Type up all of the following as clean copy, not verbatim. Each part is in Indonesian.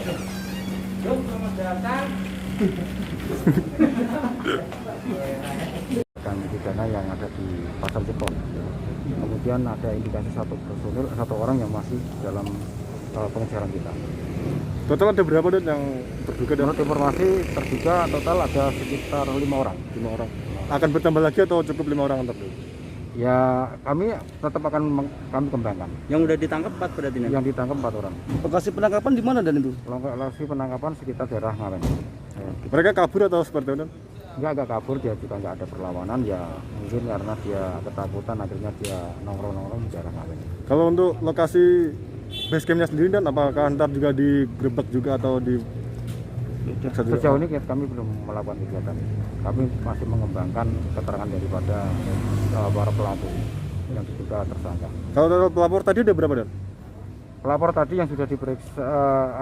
Selamat datang. Dan pidana yang ada di Pasar Jepon. Kemudian ada indikasi satu orang yang masih dalam pengejaran kita. Total ada berapa dan yang terduga? Dan Menurut informasi terduga total ada sekitar 5 orang. 5 orang. Akan bertambah lagi atau cukup 5 orang tetap? Ya kami tetap akan kami kembangkan. Yang udah ditangkap 4 berarti nih? Yang ditangkap 4 orang. Lokasi penangkapan di mana dan itu? Lokasi penangkapan sekitar daerah Ngawen. Mereka kabur atau seperti apa? Enggak kabur, dia juga nggak ada perlawanan, ya mungkin karena dia ketakutan akhirnya dia nongkrong-nongkrong di daerah Ngawen. Kalau untuk lokasi base campnya sendiri dan apakah ntar juga digerebek juga atau di Sejauh ini kami belum melakukan kegiatan. Kami masih mengembangkan keterangan daripada para pelaku yang diduga tersangka. Kalau total pelapor tadi ada berapa dan? Pelapor tadi yang sudah diperiksa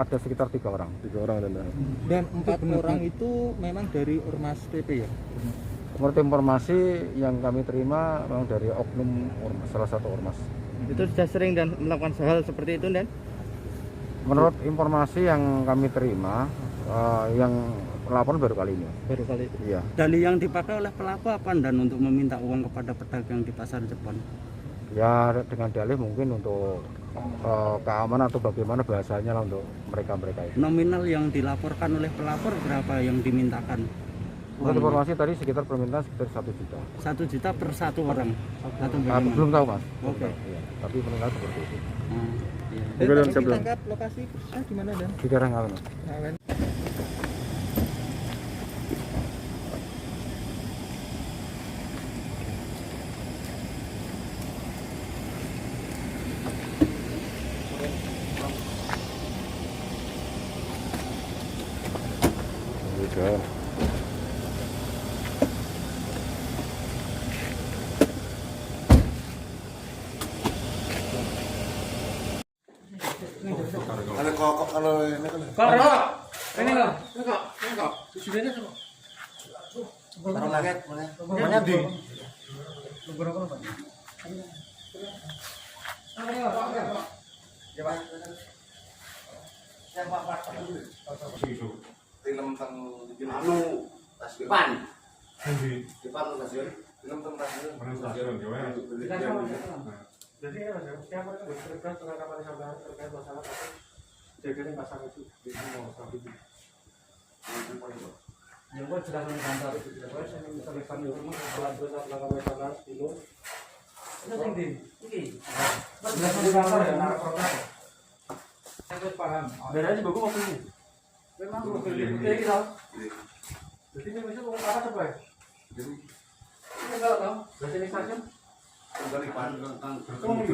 ada sekitar 3 orang. 3 orang dan. Dan 4 orang itu memang dari Ormas PP ya? Menurut informasi yang kami terima memang dari oknum salah satu ormas. Itu sudah sering dan melakukan hal seperti itu dan? Menurut informasi yang kami terima, yang pelapor baru kali ini. Baru kali itu? Iya. Dalih yang dipakai oleh pelaku apa dan untuk meminta uang kepada pedagang di Pasar Jepon? Ya dengan dalih mungkin untuk keamanan atau bagaimana bahasanya lah untuk mereka itu. Nominal yang dilaporkan oleh pelapor berapa yang dimintakan? Menurut informasi tadi sekitar permintaan sekitar 1 juta. 1 juta per 1 orang? Atau Belum tahu mas. Oke. Iya. Tapi permintaan seperti itu. Iya. Oke, dan sebelum Ditangkap lokasi di mana dan? Di daerah Ngawen. Ngawen. Udah. Ada kokok kalau ini kan. Ini kok. Sudahnya kok. Taruh lagi, mana di? Film tentang anu stasiun. Depan stasiun. Film tentang stasiun. Jadi siapa yang bercerita penangkapan sampai terkait masalah jaga pasar itu di semua sapi itu. Yang buat jelas di kantor itu tidak boleh saya minta telepon di rumah kalau ada penangkapan sana itu. Itu tinggi. Jelas di kantor ya naruh protes. Saya paham. Bedanya bagus mobil ini. Memang mobil ini kita. Jadi ini bisa mau apa coba? Jadi enggak tahu. Berarti ini stasiun Kembali pandang tentang kunci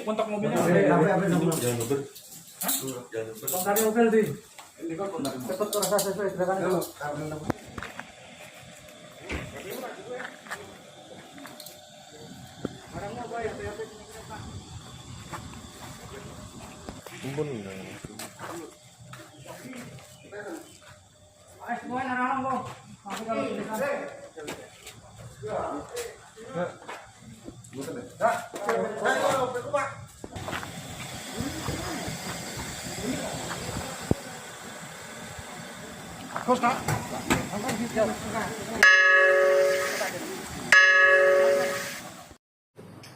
kontak mobilnya. Kontak mobil di. ini kok kontak Cepat terasa sesuai silakan. Kumpul. Semua anak-anak kok. Tapi kalau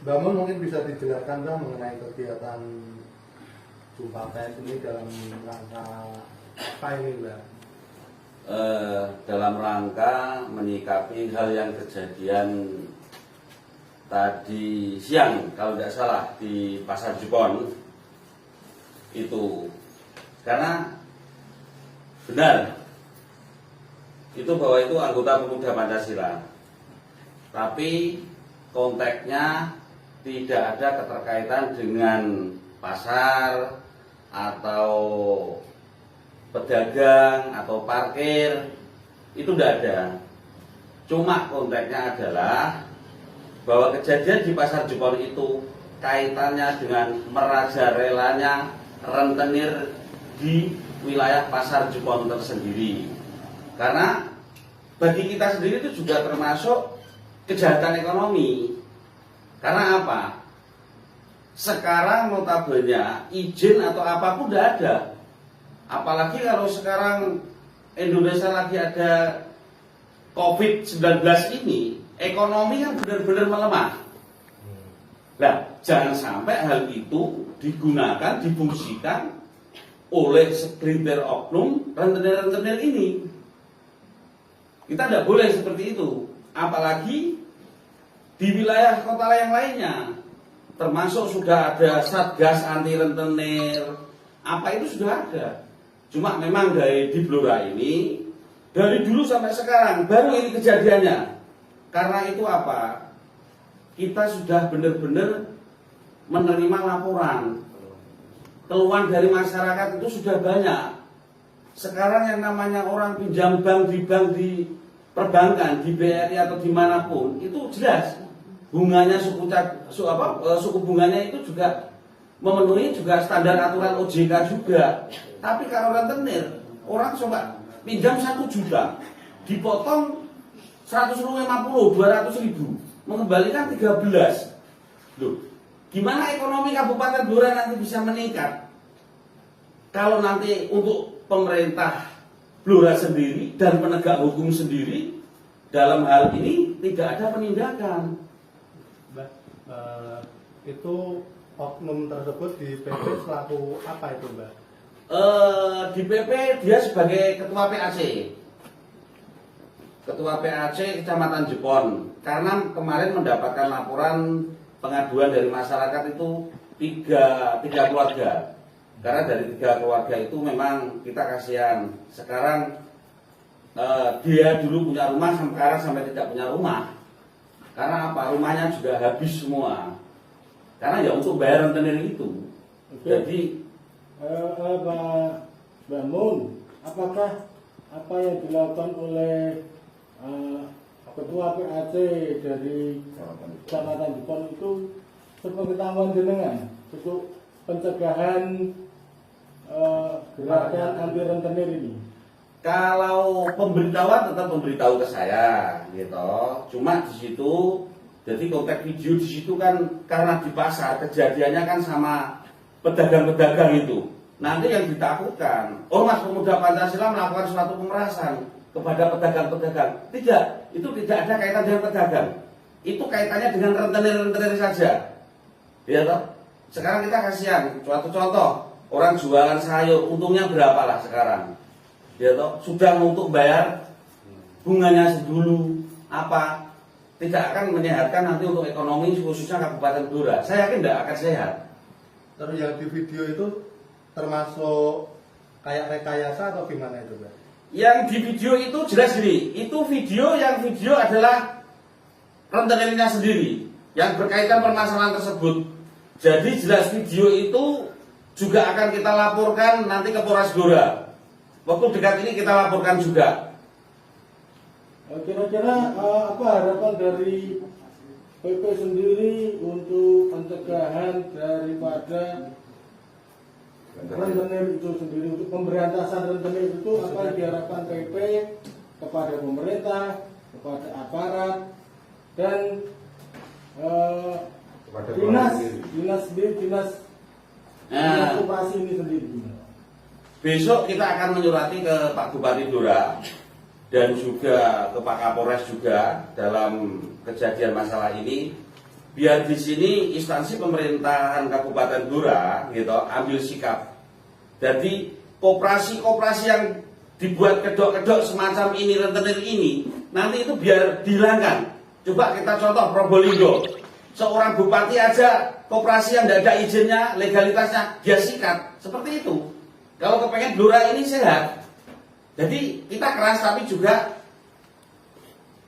Namun mungkin bisa dijelaskan dong mengenai kegiatan jumpa pers ini dalam rangka apa ini, Mbak? Dalam rangka menyikapi hal yang kejadian tadi siang kalau tidak salah di Pasar Jepon itu, karena benar itu bahwa itu anggota pemuda Pancasila, tapi konteksnya tidak ada keterkaitan dengan pasar atau pedagang atau parkir, itu tidak ada. Cuma konteksnya adalah bahwa kejadian di Pasar Jepon itu kaitannya dengan merajalelanya rentenir di wilayah Pasar Jepon tersendiri. Karena bagi kita sendiri itu juga termasuk kejahatan ekonomi. Karena apa? Sekarang notabene izin atau apapun tidak ada. Apalagi kalau sekarang Indonesia lagi ada COVID-19 ini, ekonomi kan benar-benar melemah. Nah, jangan sampai hal itu digunakan, difungsikan oleh segelintir oknum rentenir-rentenir ini. Kita tidak boleh seperti itu. Apalagi di wilayah kota yang lainnya, termasuk sudah ada satgas anti rentenir, apa itu sudah ada. Cuma memang di Blora ini dari dulu sampai sekarang baru ini kejadiannya. Karena itu apa? Kita sudah benar-benar menerima laporan, keluhan dari masyarakat itu sudah banyak. Sekarang yang namanya orang pinjam bank di perbankan, di BRI atau dimanapun, itu jelas bunganya suku bunganya itu juga memenuhi juga standar aturan OJK juga. Tapi kalau rentenir, orang coba pinjam 1 juta, dipotong 150, 200 ribu, mengembalikan 13. Loh, gimana ekonomi Kabupaten Blora nanti bisa meningkat? Kalau nanti untuk pemerintah Blora sendiri dan penegak hukum sendiri dalam hal ini tidak ada penindakan. Mbak, itu oknum tersebut di PP selaku apa itu, Mbak? Di PP dia sebagai ketua PAC. Ketua PAC Kecamatan Jepon. Karena kemarin mendapatkan laporan pengaduan dari masyarakat itu tiga keluarga. Karena dari 3 keluarga itu memang kita kasihan. Sekarang dia dulu punya rumah, sekarang sampai tidak punya rumah. Karena apa? Rumahnya juga habis semua. Karena ya untuk bayar rentenir itu. Oke. Jadi Mbak Mun, apakah apa yang dilakukan oleh Ketua PAC dari Kecamatan Jepon itu sepengetahuan jenengan untuk pencegahan gerakan anti rentenir ini? kalau pemberitahuan tetap memberitahu ke saya, gitu. Cuma di situ, jadi konteks video di situ kan karena di pasar kejadiannya kan sama pedagang-pedagang itu. Nanti yang ditakutkan, Ormas Pemuda Pancasila melakukan suatu pemerasan kepada pedagang-pedagang. Tidak, itu tidak ada kaitan dengan pedagang. Itu kaitannya dengan rentenir-rentenir saja. Ya toh? Sekarang kita kasihan, suatu contoh, orang jualan sayur, untungnya berapa lah sekarang? Ya toh? Sudah untuk bayar bunganya dulu apa? Tidak akan menyehatkan nanti untuk ekonomi khususnya Kabupaten Blora. Saya yakin tidak akan sehat. Terus yang di video itu termasuk kayak rekayasa atau gimana itu, Mbak? Yang di video itu jelas gini, itu video adalah rentenirnya sendiri yang berkaitan permasalahan tersebut. Jadi jelas video itu juga akan kita laporkan nanti ke Polres Blora. Waktu dekat ini kita laporkan juga. Kira-kira apa harapan dari PP sendiri untuk pencegahan daripada rentenir itu sendiri, untuk pemberantasan rentenir itu apa yang diharapkan PP kepada pemerintah, kepada aparat dan dinas operasi ini sendiri? Besok kita akan menyurati ke Pak Bupati Blora dan juga ke Pak Kapolres juga dalam kejadian masalah ini, biar di sini instansi pemerintahan Kabupaten Blora gitu ambil sikap. Jadi koperasi-koperasi yang dibuat kedok-kedok semacam ini, rentenir ini, nanti itu biar dihilangkan. Coba kita contoh Probolinggo, seorang bupati aja koperasi yang tidak ada izinnya, legalitasnya dia sikat seperti itu. Kalau kepengen Blora ini sehat, jadi kita keras tapi juga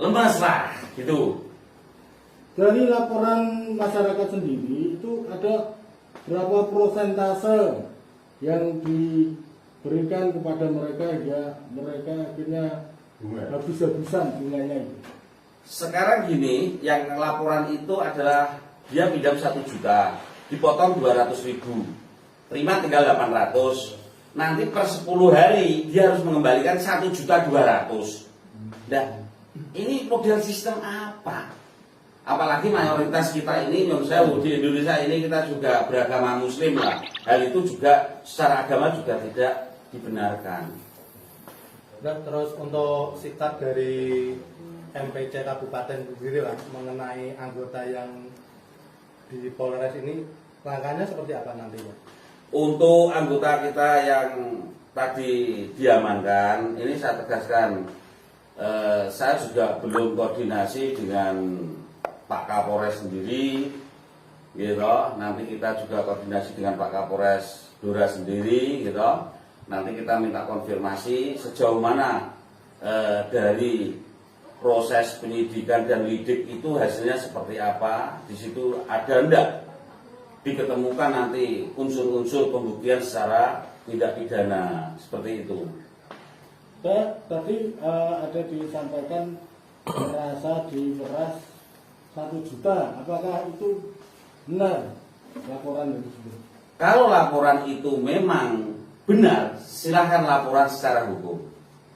lemas lah gitu. Dari laporan masyarakat sendiri itu ada berapa persentase yang diberikan kepada mereka ya mereka akhirnya habis-habisan bunganya itu? Sekarang gini, yang laporan itu adalah dia pinjam 1 juta, dipotong 200.000, terima tinggal 800. Nanti per 10 hari dia harus mengembalikan 1.200.000. Nah, ini model sistem apa? Apalagi mayoritas kita ini, menurut saya di Indonesia ini kita juga beragama Muslim lah. Hal itu juga secara agama juga tidak dibenarkan. Dan terus untuk sikap dari MPC Kabupaten sendiri lah mengenai anggota yang di Polres ini, langkahnya seperti apa nantinya? Untuk anggota kita yang tadi diamankan, ini saya tegaskan, saya juga belum koordinasi dengan Pak Kapolres sendiri, gitu. Nanti kita juga koordinasi dengan Pak Kapolres Blora sendiri, gitu. Nanti kita minta konfirmasi sejauh mana dari proses penyidikan dan lidik itu hasilnya seperti apa. Di situ ada enggak diketemukan nanti unsur-unsur pembuktian secara tindak pidana seperti itu. Tadi ada disampaikan merasa diperas 1 juta, apakah itu benar laporan itu? Kalau laporan itu memang benar, silahkan laporan secara hukum.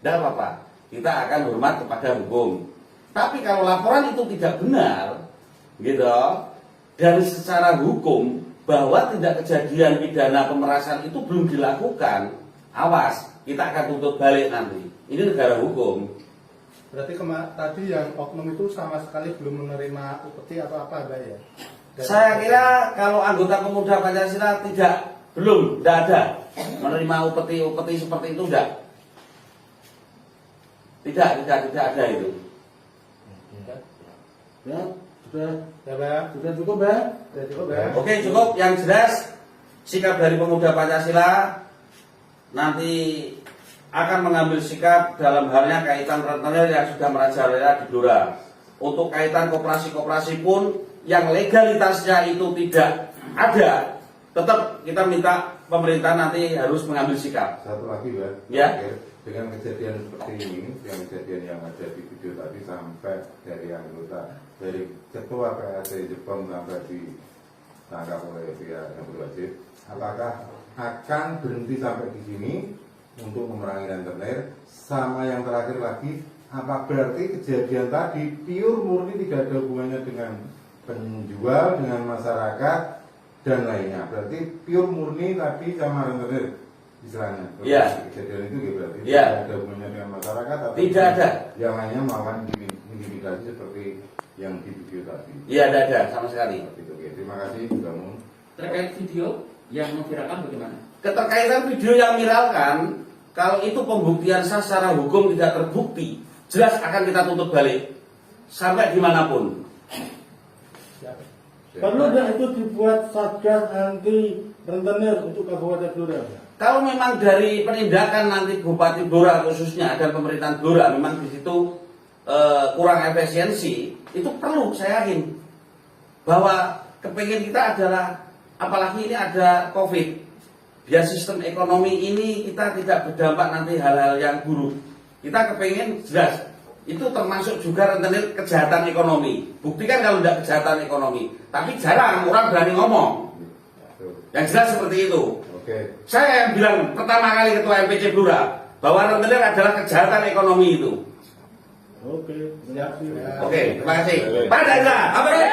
Tidak apa-apa, kita akan hormat kepada hukum. Tapi kalau laporan itu tidak benar, gitu, dan secara hukum bahwa tidak kejadian pidana pemerasan itu belum dilakukan, awas, kita akan tuntut balik nanti. Ini negara hukum. Berarti tadi yang oknum itu sama sekali belum menerima upeti atau apa, Mbak ya? Saya kira kalau anggota pemuda Pancasila tidak ada menerima upeti seperti itu, tidak ada itu. Ya, sudah Ya, Mbak. sudah cukup ya? Sudah cukup ya? Oke, cukup. Yang jelas sikap dari pemuda Pancasila nanti akan mengambil sikap dalam halnya kaitan rentenir yang sudah merajalela di Blora. Untuk kaitan koperasi-koperasi pun yang legalitasnya itu tidak ada, tetap kita minta pemerintah nanti harus mengambil sikap. Satu lagi, Mbak. Ya. Dengan kejadian seperti ini, yang kejadian yang ada di video tadi sampai dari anggota, dari ketua PAC Jepang sampai ditangkap oleh pihak yang berwajib, apakah akan berhenti sampai di sini untuk memerangi rentenir? Sama yang terakhir lagi, apa berarti kejadian tadi pure murni tidak ada hubungannya dengan penjual, dengan masyarakat dan lainnya? Berarti pure murni tadi sama rentenir istilahnya. Iya. Kejadian itu ya berarti Iya. tidak ada hubungannya dengan masyarakat atau Tidak ada. yang lainnya melakukan intimidasi seperti yang di video tadi. Iya, tidak ada sama sekali. Oke, terima kasih Bu Gamun. Terkait video yang memviralkan bagaimana? Keterkaitan video yang viralkan, kalau itu pembuktian sah secara hukum tidak terbukti, jelas akan kita tuntut balik sampai dimanapun. Perlu nggak itu dibuat satgas anti rentenir untuk Kabupaten Blora? Kalau memang dari penindakan nanti Bupati Blora khususnya dan pemerintahan Blora memang di situ kurang efisiensi, itu perlu, saya yakin bahwa kepingin kita adalah, apalagi ini ada COVID, biar sistem ekonomi ini kita tidak berdampak nanti hal-hal yang buruk. Kita kepingin jelas itu termasuk juga rentenir kejahatan ekonomi. Buktikan kalau tidak kejahatan ekonomi, tapi jarang orang berani ngomong. Yang jelas seperti itu. Oke. Saya yang bilang pertama kali ketua MPC Blora bahwa rentenir adalah kejahatan ekonomi itu. Oke, terima kasih. Oke, terima kasih. Pak Danda, apa lagi?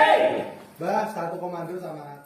Mbak, satu komando sama